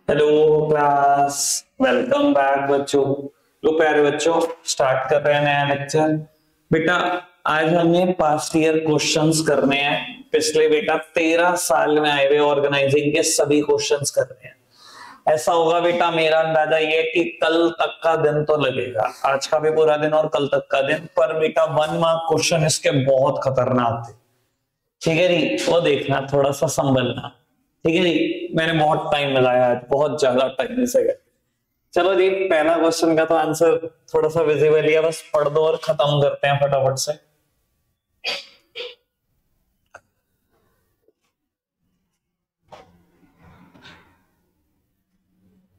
Hello class. Welcome back बच्चों। लो प्यारे बच्चों, स्टार्ट कर रहे हैं नया लेक्चर। बेटा आज हमें पास्ट ईयर क्वेश्चंस करने हैं। पिछले बेटा 13 साल में आए हुए ऑर्गेनाइजिंग के सभी क्वेश्चंस करने हैं। ऐसा होगा बेटा, मेरा अंदाजा ये है कि कल तक का दिन तो लगेगा, आज का भी पूरा दिन और कल तक का दिन, पर बेटा 1 मार्क क्वेश्चन इसके बहुत खतरनाक थे। ठीक है जी, वो देखना, थोड़ा सा संभलना। ठीक है जी, मैंने बहुत टाइम लगाया आज, बहुत ज्यादा टाइम से गया। चलो जी, पहला क्वेश्चन का तो आंसर थोड़ा सा विजिबल ही है, बस पढ़ दो और खत्म करते हैं फटाफट से।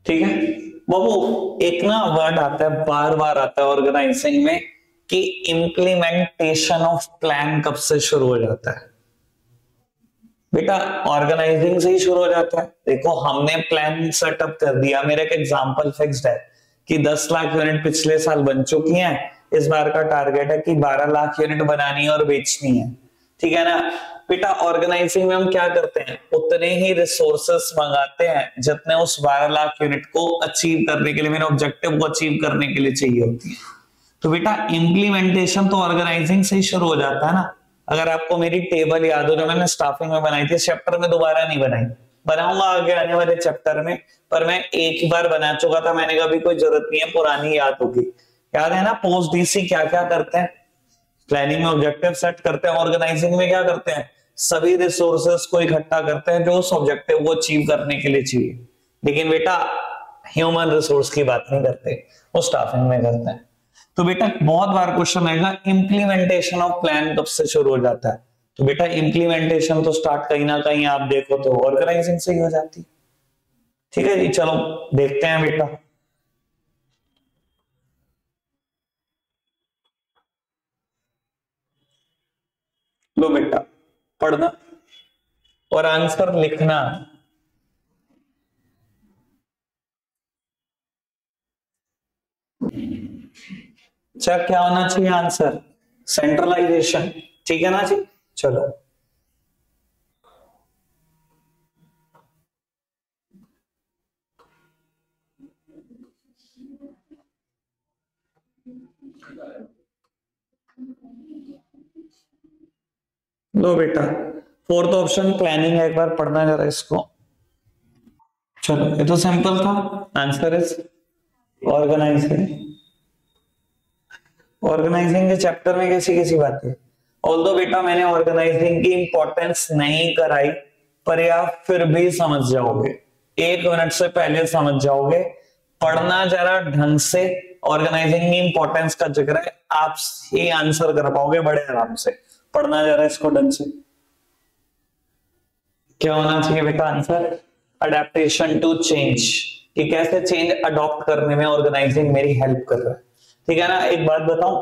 ठीक है बाबू, एक ना वर्ड आता है, बार बार आता है ऑर्गेनाइजिंग में कि इम्प्लीमेंटेशन ऑफ प्लान कब से शुरू हो जाता है। बेटा ऑर्गेनाइजिंग से ही शुरू हो जाता है। देखो हमने प्लान सेटअप कर दिया, मेरा एक एग्जांपल फिक्स्ड है कि 10 लाख यूनिट पिछले साल बन चुकी हैं, इस बार का टारगेट है कि 12 लाख यूनिट बनानी है और बेचनी है। ठीक है ना बेटा, ऑर्गेनाइजिंग में हम क्या करते हैं, उतने ही रिसोर्सेस मंगाते हैं जितने उस 12 लाख यूनिट को अचीव करने के लिए, मेरे ऑब्जेक्टिव को अचीव करने के लिए चाहिए होती है। तो बेटा इम्प्लीमेंटेशन तो ऑर्गेनाइजिंग से ही शुरू हो जाता है ना। अगर आपको मेरी टेबल याद हो जो मैंने स्टाफिंग में बनाई थी, चैप्टर में दोबारा नहीं बनाई, बनाऊंगा आगे आने वाले चैप्टर में, पर मैं एक ही बार बना चुका था, मैंने कहा भी कोई जरूरत नहीं है, पुरानी याद होगी। याद है ना पोस्ट डीसी क्या क्या करते हैं, प्लानिंग में ऑब्जेक्टिव सेट करते हैं, ऑर्गेनाइजिंग में क्या करते हैं, सभी रिसोर्सेस को इकट्ठा करते हैं जो उस ऑब्जेक्टिव को अचीव करने के लिए चाहिए। लेकिन बेटा ह्यूमन रिसोर्स की बात नहीं करते, वो स्टाफिंग में करते हैं। तो बेटा बहुत बार क्वेश्चन आएगा इम्प्लीमेंटेशन ऑफ प्लान कब से शुरू हो जाता है। तो बेटा इम्प्लीमेंटेशन तो स्टार्ट कहीं ना कहीं आप देखो तो ऑर्गेनाइजिंग से ही हो जाती है। ठीक है जी, चलो देखते हैं बेटा। लो बेटा पढ़ना और आंसर लिखना। अच्छा क्या होना चाहिए आंसर, सेंट्रलाइजेशन। ठीक है ना जी, चलो। लो बेटा फोर्थ ऑप्शन प्लानिंग है, एक बार पढ़ना जरा इसको। चलो ये तो सिंपल था, आंसर इज ऑर्गेनाइजिंग। ऑर्गेनाइजिंग के चैप्टर में कैसी कैसी बातें, ऑल्दो बेटा मैंने ऑर्गेनाइजिंग की इंपॉर्टेंस नहीं कराई, पर आप फिर भी समझ जाओगे, 1 मिनट से पहले समझ जाओगे। पढ़ना जरा ढंग से, ऑर्गेनाइजिंग की इंपॉर्टेंस का जिक्र है, आप ही आंसर कर पाओगे बड़े आराम से। पढ़ना जरा इसको ढंग से। क्या होना चाहिए बेटा आंसर, अडेप्टेशन टू चेंज, कि कैसे चेंज अडॉप्ट करने में ऑर्गेनाइजिंग मेरी हेल्प कर रहा है। ठीक है ना, एक बात बताऊं,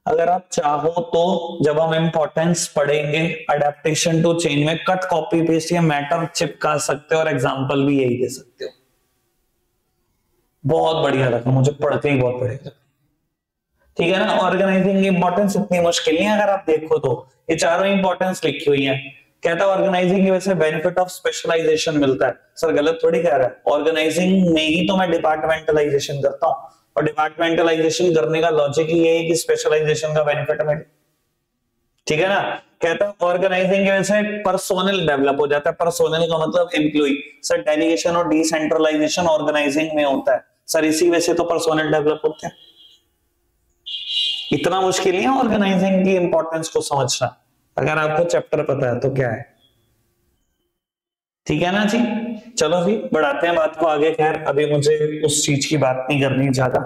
अगर आप चाहो तो जब हम इंपॉर्टेंस पढ़ेंगे अडेप्टेशन टू चेंज में कट कॉपी पेस्ट या मैटर चिपका सकते हो और एग्जांपल भी यही दे सकते हो। बहुत बढ़िया लगा मुझे, पढ़ के ही बहुत बढ़िया लगा। ठीक है ना, ऑर्गेनाइजिंग की इंपॉर्टेंस इतनी मुश्किल नहीं है, अगर आप देखो तो ये चारों इंपॉर्टेंस लिखी हुई है। कहता है ऑर्गेनाइजिंग की वजह से बेनिफिट ऑफ स्पेशलाइजेशन मिलता है। सर गलत थोड़ी कह रहा है, ऑर्गेनाइजिंग में ही तो मैं डिपार्टमेंटलाइजेशन करता हूँ, और डिपार्टमेंटलाइजेशन करने का लॉजिक ही ये है कि स्पेशलाइजेशन का बेनिफिट मिले। ठीक है ना, कहता है ऑर्गेनाइजिंग की वजह से पर्सोनल डेवलप हो जाता है, पर्सोनल का मतलब एम्प्लॉय। सर डेलीगेशन और डिसेंट्रलाइजेशन ऑर्गेनाइजिंग में होता है, सर इसी वजह से तो पर्सोनल डेवलप होते हैं। इतना मुश्किल नहीं है ऑर्गेनाइजिंग की इंपॉर्टेंस को समझना, अगर आपको चैप्टर पता है तो क्या है। ठीक है ना जी, चलो जी बढ़ाते हैं बात को आगे। खैर अभी मुझे उस चीज की बात नहीं करनी ज्यादा।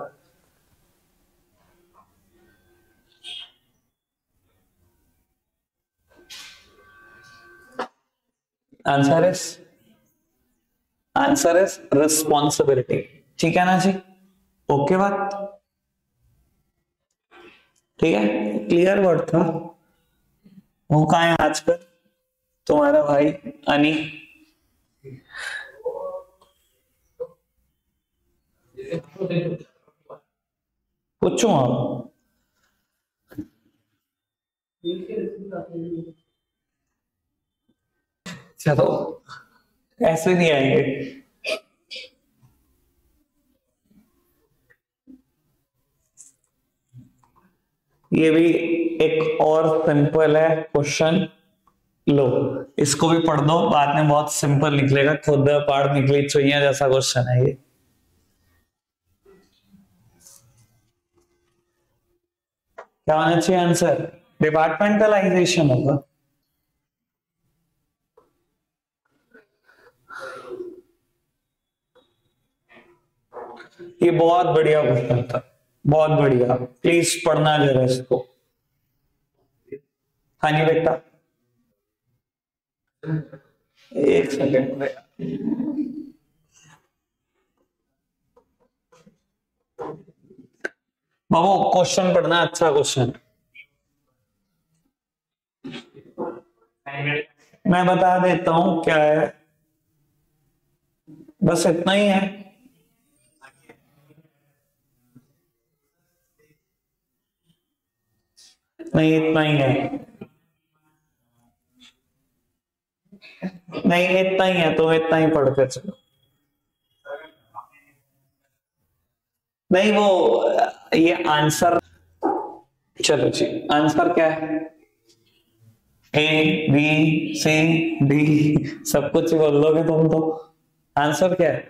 Answer is responsibility. ठीक है ना जी, ओके बात, ठीक है क्लियर वर्ड था। वो कहाँ है आजकल तुम्हारा भाई अनी, पूछो आप। चलो ऐसे नहीं आएंगे, ये भी एक और सिंपल है क्वेश्चन, लो इसको भी पढ़ दो, बाद में बहुत सिंपल निकलेगा, खुद पढ़ निकली चुईया जैसा क्वेश्चन है ये। क्या होना चाहिए आंसर? डिपार्टमेंटलाइजेशन होगा। ये बहुत बढ़िया क्वेश्चन था, बहुत बढ़िया, प्लीज पढ़ना जरा इसको। हाँ जी बेटा, एक सेकेंड। बाबू क्वेश्चन पढ़ना, अच्छा क्वेश्चन। मैं बता देता हूं क्या है, बस इतना ही है। नहीं इतना ही है, नहीं इतना ही है, तो इतना ही पढ़ के चलो। नहीं वो ये आंसर, चलो जी आंसर क्या है? ए बी सी डी सब कुछ ही बोल दोगे तुम तो। आंसर क्या है?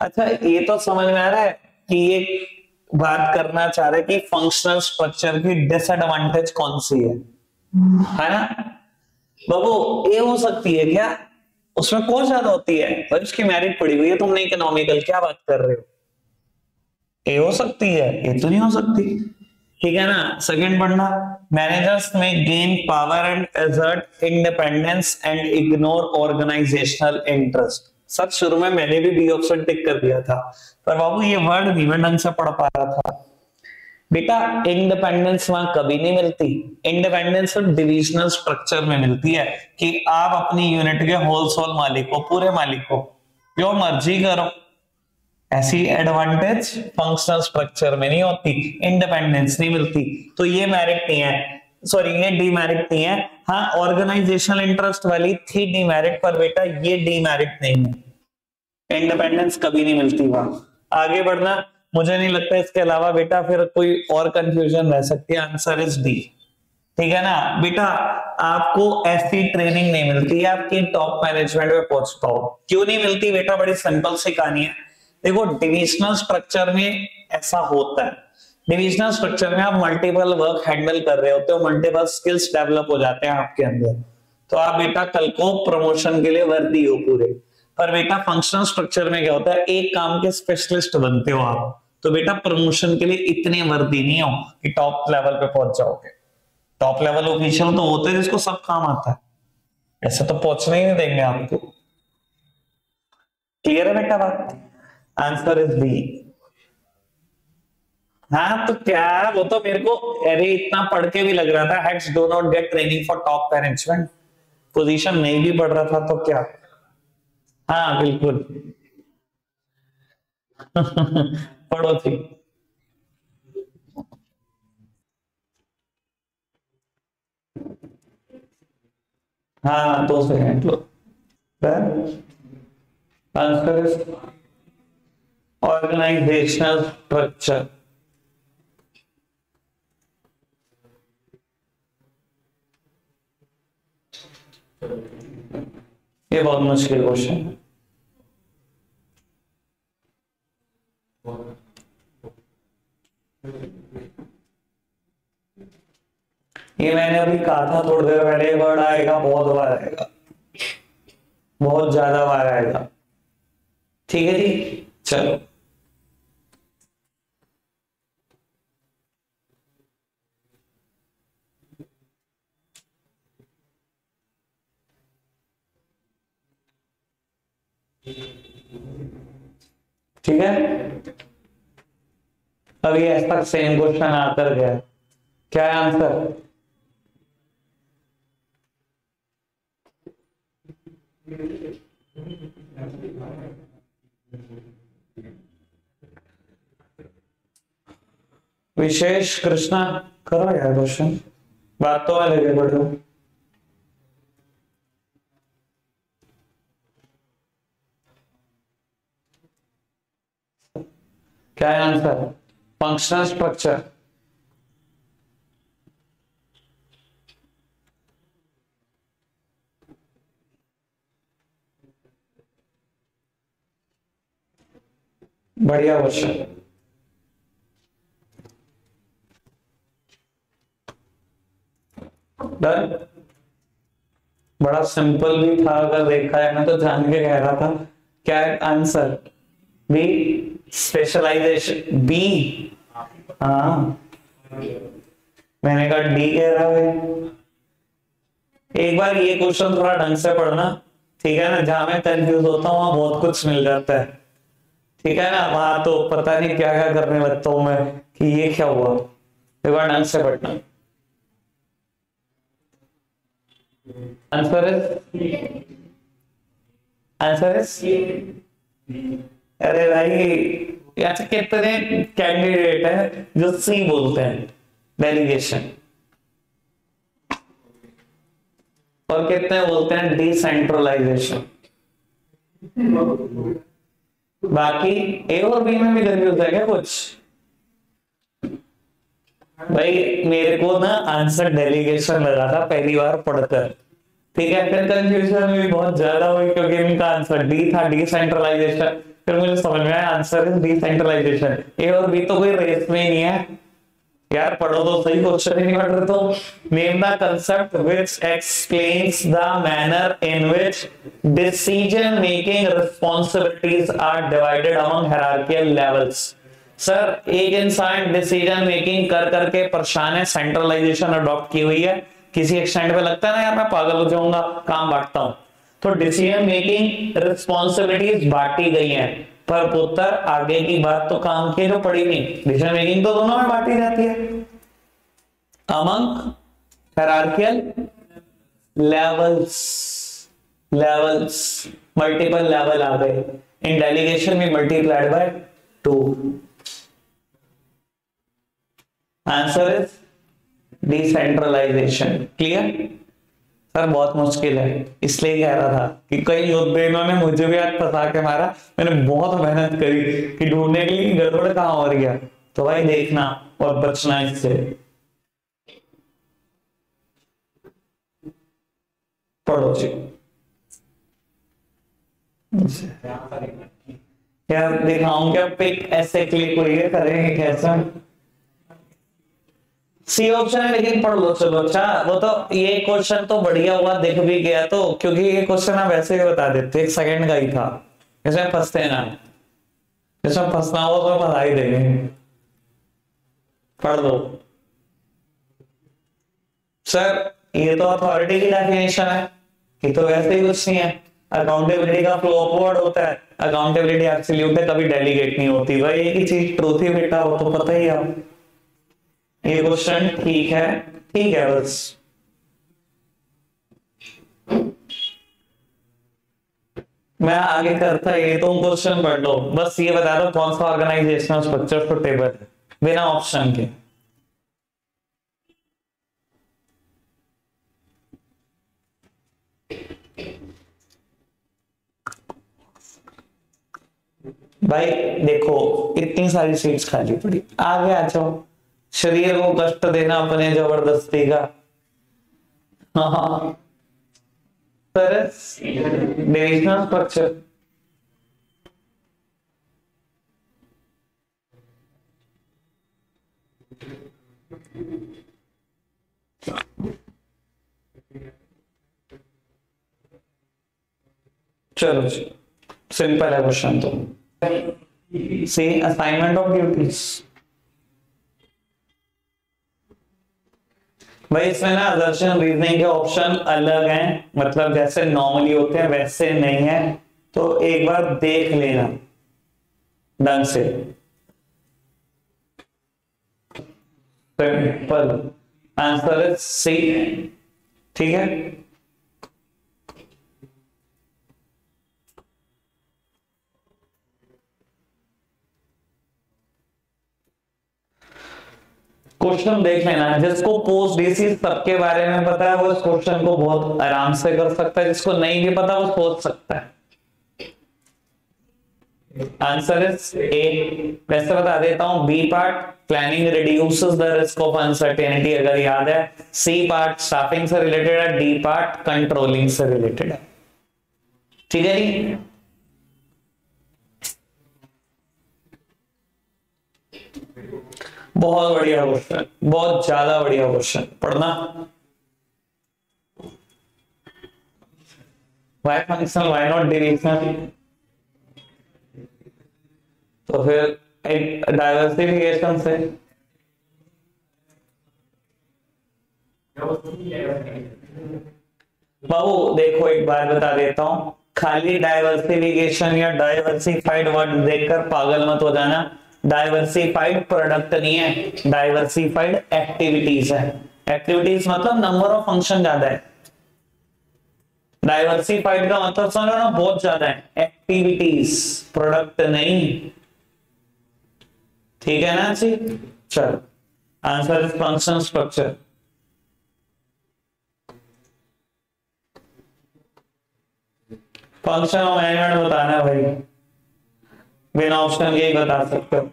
अच्छा ये तो समझ में आ रहा है कि ये बात करना चाह रहे कि फंक्शनल स्ट्रक्चर की डिसएडवांटेज कौन सी है ना बाबू? ये हो सकती है क्या? उसमें कौन ज्यादा होती है भाई, उसकी मेरिट पड़ी हुई है, तुमने इकोनॉमिकल क्या बात कर रहे हो? ये हो सकती है, ये तो नहीं हो सकती। ठीक है ना? सेकंड पढ़ना, managers may gain power and assert independence and ignore organisational interest. Sir शुरू में मैंने भी बी ऑप्शन टिक कर दिया था, पर बाबू ये वर्ड नहीं मैं ढंग से पढ़ पा रहा था। बेटा इंडिपेंडेंस वहां कभी नहीं मिलती, इंडिपेंडेंस सिर्फ डिविजनल स्ट्रक्चर में मिलती है कि आप अपनी यूनिट के होल सोल मालिक हो, पूरे मालिक हो, जो मर्जी करो। ऐसी एडवांटेज फंक्शनल स्ट्रक्चर में नहीं होती, इंडिपेंडेंस नहीं मिलती, तो ये मेरिट नहीं है, सॉरी ये डीमेरिट नहीं है। हाँ ऑर्गेनाइजेशनल इंटरेस्ट वाली थी डीमेरिट, पर बेटा ये डीमेरिट नहीं है, इंडिपेंडेंस कभी नहीं मिलती वहां। आगे बढ़ना, मुझे नहीं लगता इसके अलावा बेटा फिर कोई और कंफ्यूजन रह सकती है, आंसर इज डी। ठीक है ना बेटा? आपको ऐसी ट्रेनिंग नहीं मिलती आपकी टॉप मैनेजमेंट में पहुंच पाओ। क्यों नहीं मिलती बेटा? बड़ी सिंपल सी कहानी है। देखो डिविजनल स्ट्रक्चर में ऐसा होता है, डिविजनल स्ट्रक्चर में आप मल्टीपल वर्क हैंडल कर रहे होते हो, मल्टीपल स्किल्स डेवलप हो जाते हैं आपके अंदर, तो आप बेटा कल को प्रमोशन के लिए वर्दी हो पूरे। पर बेटा फंक्शनल स्ट्रक्चर में क्या होता है, एक काम के स्पेशलिस्ट बनते हो आप, तो बेटा प्रमोशन के लिए इतने वर्दी नहीं हो कि टॉप लेवल पे पहुंच जाओगे। टॉप लेवल ऑफिशियल तो होते हैं जिसको सब काम आता है, ऐसे तो पहुंचने ही नहीं देंगे आपको। क्लियर है बेटा बात? Answer is B. हाँ तो क्या, वो तो मेरे को अरे इतना पढ़ के भी लग रहा था, heads do not gate training for top management, position नहीं भी पढ़ रहा था तो क्या। हाँ बिल्कुल। पढ़ो थी। हाँ 2 सेकंड लो। Answer is organisational structure. ये बहुत मुश्किल क्वेश्चन है। ये मैंने अभी कहा था थोड़ी देर पहले, वर्ड आएगा, बहुत बार आएगा, बहुत ज्यादा बार आएगा। ठीक है जी चलो। ठीक है अभी ऐसा सेम क्वेश्चन आकर गया, क्या है आंसर? विशेष कृष्णा, करो यार क्वेश्चन, बात तो मैं लगे पढ़ो। क्या है आंसर? Functional structure. बढ़िया क्वेश्चन। डन। बड़ा सिंपल भी था, अगर देखा है मैं तो जान के कह रहा था। क्या है आंसर? B, specialisation. बी, हाँ मैंने कहा डी कह रहा है। एक बार ये क्वेश्चन थोड़ा ढंग से पढ़ना, ठीक है ना? जहां मैं कंफ्यूज होता हूँ वहां बहुत कुछ मिल जाता है, ठीक है ना? वहां तो पता नहीं क्या क्या करने लगता हूं मैं कि ये क्या हुआ। एक बार ढंग से पढ़ना। आंसर इज, आंसर इज, अरे भाई अच्छा, कितने कैंडिडेट हैं जो सी बोलते हैं, डेलीगेशन, और कितने बोलते हैं डिसेंट्रलाइजेशन? बाकी ए और बी में भी कंफ्यूज है क्या कुछ? भाई मेरे को ना आंसर डेलीगेशन लगा था पहली बार पढ़कर, ठीक है? फिर कंफ्यूजन भी बहुत ज्यादा हुई क्योंकि इनका आंसर डी था, डिसेंट्रलाइजेशन। फिर मुझे समझ में आया आंसर इज डिसेंट्रलाइजेशन। ए और बी तो कोई रेस में ही नहीं है यार, पढ़ो तो सही, क्वेश्चन ही नहीं पढ़ रहे तो। Name the concept which explains the manner in which decision making responsibilities are divided among hierarchical levels. Sir एक इंसान डिसीजन मेकिंग कर करके परेशान है, सेंट्रलाइजेशन अडॉप्ट की हुई है। किसी एक्सटेंड पे लगता है ना यार मैं पागल हो जाऊंगा, काम बांटता हूं। तो डिसीजन मेकिंग रिस्पॉन्सिबिलिटीज बांटी गई हैं, पर पुत्र आगे की बात तो काम की जो पड़ी नहीं। डिसीजन मेकिंग तो दोनों में बांटी जाती है among hierarchical levels. Levels multiple level आ गए, इन डेलीगेशन में multiplied by 2। Answer is decentralisation. Clear? Sir बहुत मुश्किल है, इसलिए कह रहा था कि कई योद्धाओं ने मुझे भी आज फंसा के मारा। मैंने बहुत मेहनत करी कि ढूंढने के लिए गड़बड़ कहां हो रही है। तो भाई देखना और बचना इससे। पढ़ो जी यार, दिखाऊं क्या पिक? ऐसे क्लिक हुई है, करेंगे कैसा? सी ऑप्शन है लेकिन पढ़ लो चलो। अच्छा वो तो ये क्वेश्चन तो बढ़िया हुआ दिख भी गया, तो क्योंकि ये क्वेश्चन आप वैसे ही बता देते, एक सेकंड का ही था। इसमें फंसते हैं ना, इसमें फंसना हो तो बता ही देंगे। पढ़ लो सर, ये तो अथॉरिटी की डेफिनेशन है, ये तो वैसे ही कुछ नहीं है। अकाउंटेबिलिटी का फ्लो अपवर्ड होता है, अकाउंटेबिलिटी एब्सोल्यूट है, कभी डेलीगेट नहीं होती। भाई एक ही चीज ट्रूथ ही बेटा, वो तो पता ही है। ये क्वेश्चन ठीक है बस। मैं आगे करता, ये तो क्वेश्चन पढ़ लो, बस ये बता दो कौन सा ऑर्गेनाइजेशनल स्ट्रक्चर तो टेबल है बिना ऑप्शन के। भाई देखो इतनी सारी सीट्स खाली पड़ी, आगे आ जाओ। शरीर को कष्ट देना अपने जबरदस्ती का। हाँ सर, डिविजनल स्ट्रक्चर। चलो जी, सिंपल है क्वेश्चन तो। सी असाइनमेंट ऑफ ड्यूटीज। भाई इसमें ना असर्शन रीजनिंग के ऑप्शन अलग हैं, मतलब जैसे नॉर्मली होते हैं वैसे नहीं है, तो एक बार देख लेना ढंग से। सिंपल आंसर इज सी, ठीक है? क्वेश्चन देख लेना, जिसको पोस्ट डीसी सबके बारे में पता है वो इस क्वेश्चन को बहुत आराम से कर सकता है, जिसको नहीं भी पता वो सोच सकता है। Answer is A. वैसे बता देता हूं, B part planning reduces the risk of uncertainty, अगर याद है। सी पार्ट स्टाफिंग से रिलेटेड है, डी पार्ट कंट्रोलिंग से रिलेटेड है, ठीक है जी? बहुत बढ़िया क्वेश्चन, बहुत ज्यादा बढ़िया क्वेश्चन, पढ़ना। Why functional, why not divisional? तो फिर एक डाइवर्सिफिकेशन से। बाबू देखो, एक बात बता देता हूं, खाली डाइवर्सिफिकेशन या डाइवर्सिफाइड वर्ड देखकर पागल मत हो जाना। डाइवर्सिफाइड प्रोडक्ट नहीं है, डाइवर्सिफाइड एक्टिविटीज है। एक्टिविटीज मतलब नंबर ऑफ फंक्शन ज्यादा है। डाइवर्सिफाइड का मतलब समझो ना, बहुत ज्यादा है एक्टिविटीज, प्रोडक्ट नहीं। ठीक है ना जी? चलो, answer is function structure. Function of management बताना है भाई, बिना ऑप्शन के ही बता सकते हो।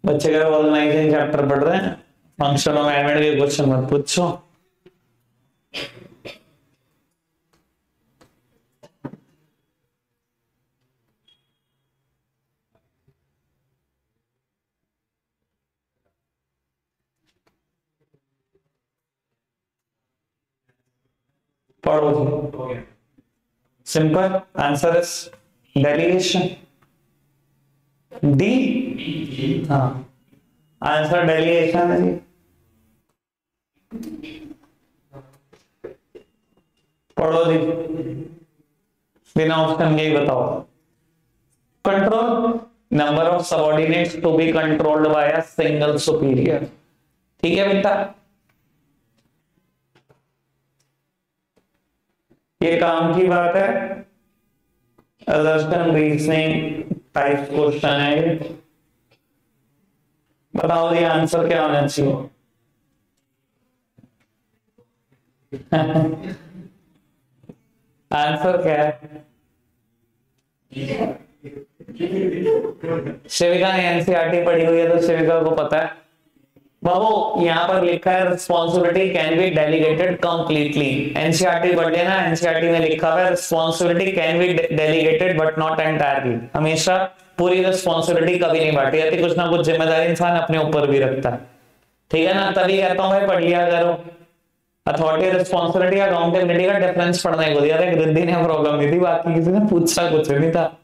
बच्चे का ऑर्गेनाइजिंग चैप्टर पढ़ रहे हैं, फंक्शन ऑफ मैनेजमेंट के क्वेश्चन मत पूछो। पढ़ो जी, simple answer is delegation, D. हाँ, आंसर डेलीगेशन है जी। पढ़ो जी, बिना ऑप्शन के ही बताओ। Control number of subordinates to be controlled by a single superior. ठीक है बेटा, ये काम की बात है। असर्शन रीजनिंग टाइप क्वेश्चन है ये। बताओ ये आंसर क्या होना चाहिए? आंसर क्या है? शिविका ने एनसीईआरटी पढ़ी हुई है तो शिविका को पता है। बाबू यहाँ पर लिखा है responsibility can be delegated completely. NCERT पढ़ लेना, एनसीईआरटी में लिखा हुआ है responsibility can be delegated but not entirely. हमेशा पूरी रिस्पॉन्सिबिलिटी कभी नहीं बांटी जाती, कुछ ना कुछ जिम्मेदारी इंसान अपने ऊपर भी रखता है। ठीक है ना? तभी कहता हूँ भाई पढ़ लिया करो। अथॉरिटी, रिस्पॉन्सिबिलिटी, अकाउंटेबिलिटी का डिफरेंस पढ़ने को दिया था। रिद्धि ने प्रॉब्लम नहीं थी, बाकी किसी ने पूछा कुछ नहीं था।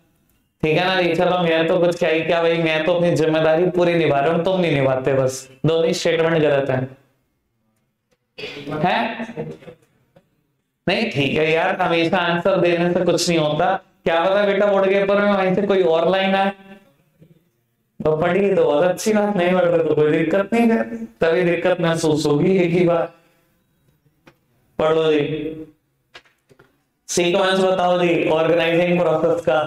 ठीक है ना जी? चलो, मैं तो कुछ क्या ही क्या भाई, मैं तो अपनी जिम्मेदारी पूरी निभा रहा हूँ, तुम नहीं निभाते, बस दोनों ही स्टेटमेंट गलत है। नहीं ठीक है यार, हमेशा आंसर देने से कुछ नहीं होता। क्या पता बेटा बोर्ड के पेपर में वहीं से कोई और लाइन आए तो पढ़ी तो बहुत अच्छी बात, नहीं पढ़ रहे तो कोई दिक्कत नहीं है, तभी दिक्कत महसूस होगी। एक ही बात पढ़ो जी, सीक्वेंस बताओ जी ऑर्गेनाइजिंग प्रोसेस का।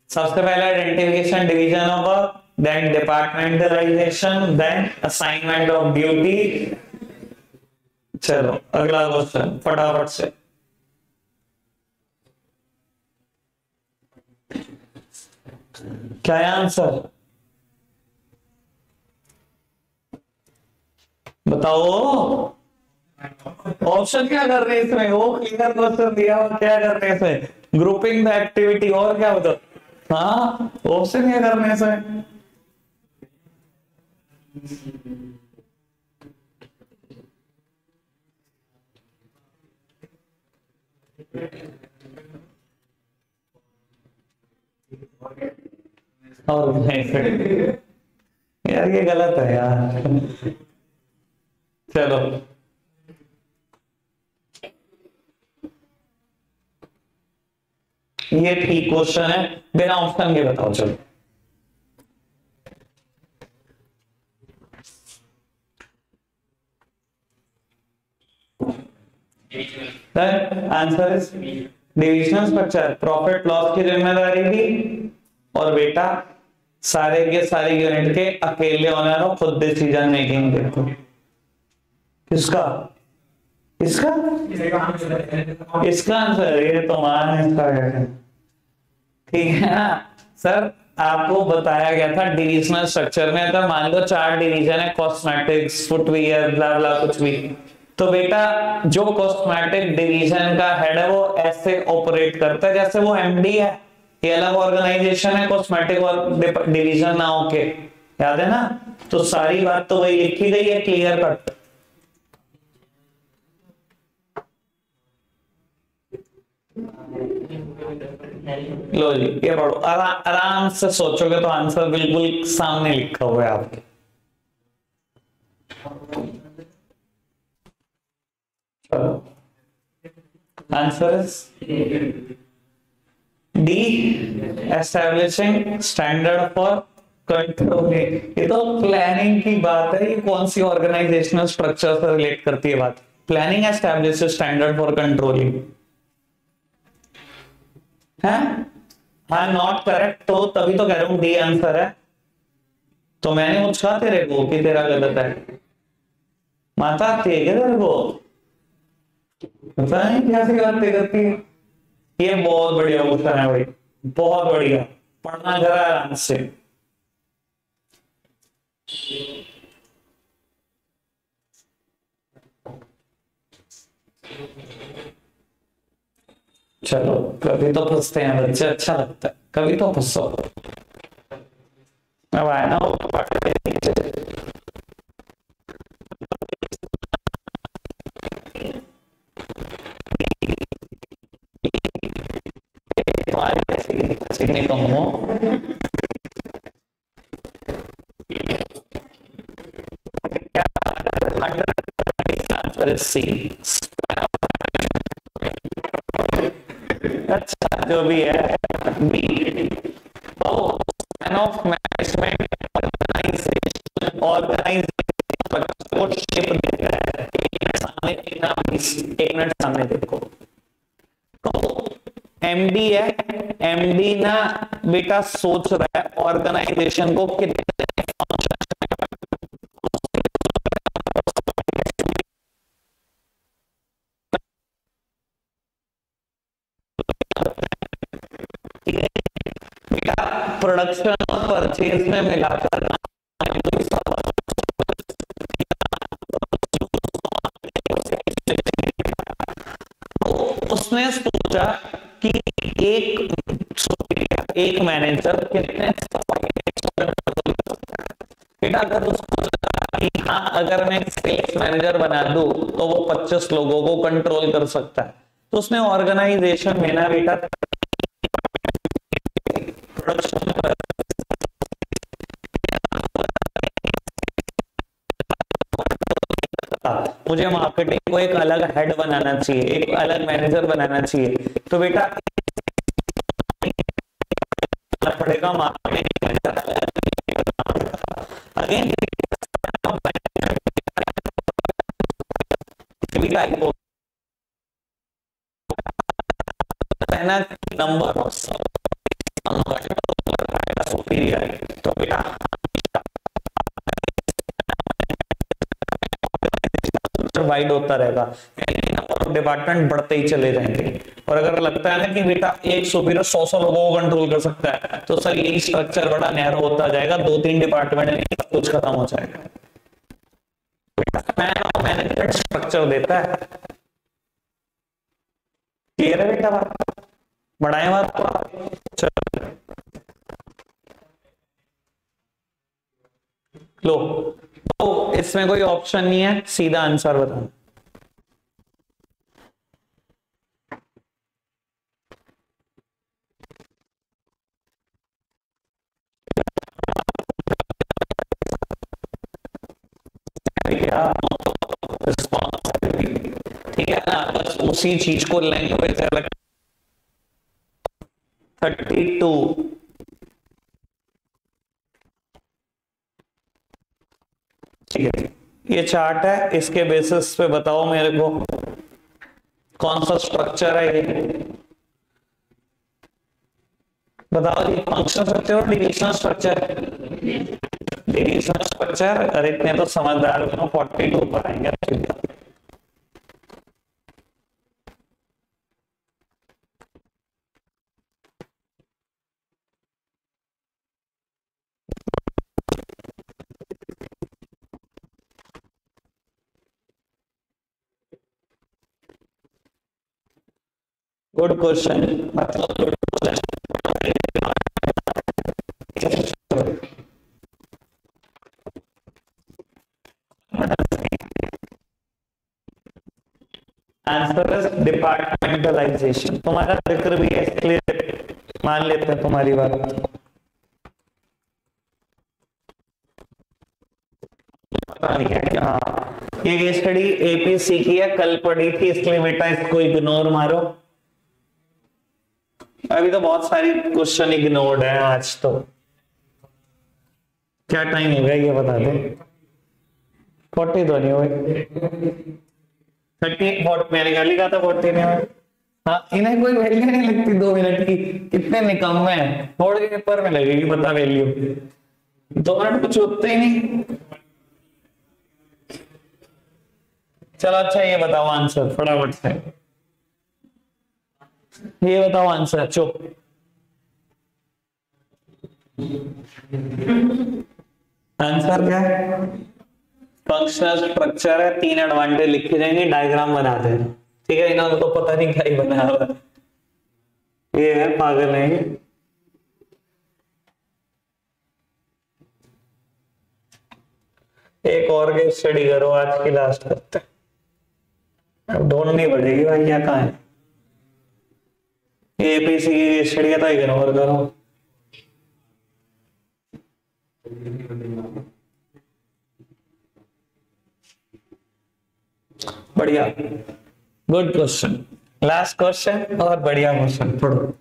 सबसे पहले identification division of work, then departmentalisation, then assignment of duty. चलो अगला क्वेश्चन फटाफट से। क्या है आंसर? बताओ। ऑप्शन क्या कर रहे हैं इसमें? वो क्लियर क्वेश्चन दिया हुआ, क्या कर रहे हैं इसमें? ग्रुपिंग द एक्टिविटी, और क्या बताओ? हाँ, ऑप्शन क्या करने से? और यार ये गलत है यार। चलो ये ठीक क्वेश्चन है, बिना ऑप्शन के बताओ। चलो answer is divisional structure. Profit loss की जिम्मेदारी भी, और बेटा सारे के सारे यूनिट के अकेले ओनर हो, खुद डिसीजन मेकिंग देखो। किसका? इसका इसका आंसर ये तो मान इसका है। ठीक है ना सर? आपको बताया गया था डिविजनल स्ट्रक्चर में अगर मान लो 4 डिवीजन है, कॉस्मेटिक्स, फुटवियर, ब्ला ब्ला कुछ भी, तो बेटा जो कॉस्मेटिक डिवीजन का हेड है वो ऐसे ऑपरेट करता है जैसे वो एमडी है। ये अलग ऑर्गेनाइजेशन है, कॉस्मेटिक और डिवीजन ना होके, याद है ना? तो सारी बात तो वही लिखी गई है, क्लियर कट। लो जी, ये पढ़ो, आराम से सोचोगे तो आंसर बिल्कुल सामने लिखा हुआ है आपके। चलो, answer is D, establishing standard for controlling. ये तो प्लानिंग की बात है, ये कौन सी ऑर्गेनाइजेशनल स्ट्रक्चर से रिलेट करती है बात? Planning establish standard for controlling है। हाँ, नॉट करेक्ट, तो तभी तो कह रहा हूं डी आंसर है। तो मैंने पूछा तेरे को कि तेरा गलत है, माता आती है क्या तेरे को? पता नहीं कैसी बातें करती है। ये बहुत बढ़िया क्वेश्चन है भाई, बहुत बढ़िया, पढ़ना जरा आराम से। चलो, कभी तो फंसते हैं बच्चे, अच्छा लगता है, कभी तो फंसो। अब आया ना सीखने को हो। अच्छा, जो भी है, ऑफ मैनेजमेंट ऑर्गेनाइजेशन को शेप देता है। एक मिनट सामने देखो, तो एमडी है, एमडी ना बेटा सोच रहा है ऑर्गेनाइजेशन को कितने प्रोडक्शन और परचेज में मिलाकर उसने सोचा कि एक मैनेजर कितने बेटा, अगर उसको कि हाँ अगर मैं सेल्स मैनेजर बना दूं तो वो 25 लोगों को कंट्रोल कर सकता है, तो उसने ऑर्गेनाइजेशन में ना बेटा प्रोडक्शन मुझे मार्केटिंग को एक अलग हेड बनाना चाहिए, एक अलग मैनेजर बनाना चाहिए, तो बेटा पड़ेगा marketing again number of superior, तो बेटा वाइड होता रहेगा, डिपार्टमेंट बढ़ते ही चले जाएंगे। और अगर लगता है ना कि बेटा एक सुपीरियर 100 लोगों को कंट्रोल कर सकता है, तो सर यही स्ट्रक्चर बड़ा नैरो होता जाएगा, 2-3 डिपार्टमेंट में सब कुछ खत्म हो जाएगा। मैनेजमेंट स्ट्रक्चर देता है। क्लियर है बेटा बात? बढ़ाएं बात को। लो, तो इसमें कोई ऑप्शन नहीं है, सीधा आंसर बताओ। ठीक है ना, बस उसी चीज को लैंग्वेज अलग 32। ठीक है, ये चार्ट है, इसके बेसिस पे बताओ मेरे को कौन सा स्ट्रक्चर है ये, बताओ जी। फंक्शनल स्ट्रक्चर और डिविजनल स्ट्रक्चर, डिविजनल स्ट्रक्चर। अरे इतने तो समझदार हो, 42 पर आएंगे। गुड क्वेश्चन, मतलब गुड क्वेश्चन। डिपार्टमेंटलाइजेशन, तुम्हारा जिक्र भी है इसलिए मान लेते हैं तुम्हारी बात। हाँ, ये स्टडी एपीसी की है, कल पढ़ी थी इसलिए बेटा इसको इग्नोर मारो। अभी तो बहुत सारी क्वेश्चन इग्नोर्ड है आज तो। क्या टाइम हो गया ये बता दे। 40 तो नहीं हुए, 30 मैंने कर लिखा था 40 नहीं हुए। हाँ, इन्हें कोई वैल्यू नहीं लगती 2 मिनट की, कितने निकम्मे हैं। थोड़े के पेपर में लगेगी पता वैल्यू, 2 मिनट कुछ होते ही नहीं। चलो अच्छा ये बताओ आंसर फटाफट से, ये बताओ आंसर। चुप, आंसर क्या है? फंक्शनल स्ट्रक्चर है, 3 एडवांटेज लिखे जाएंगे, डायग्राम बना देना। ठीक है, इन्होंने तो पता नहीं क्या ही बनाया हुआ, ये है पागल है ये। एक और के स्टडी करो, आज की लास्ट करते हैं। अब ढूंढनी पड़ेगी भाई क्या कहाँ है। एपीसी की स्टडी का तो इग्नोर करो। बढ़िया, गुड क्वेश्चन, लास्ट क्वेश्चन और बढ़िया क्वेश्चन पढ़ो।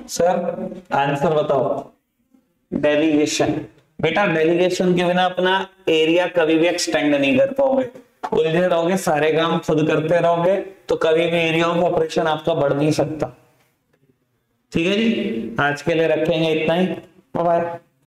सर आंसर बताओ। डेलीगेशन, बेटा डेलीगेशन के बिना अपना एरिया कभी भी एक्सटेंड नहीं कर पाओगे। उलझे रहोगे, सारे काम खुद करते रहोगे तो कभी भी एरिया ऑफ ऑपरेशन आपका बढ़ नहीं सकता। ठीक है जी, आज के लिए रखेंगे इतना ही, बाय।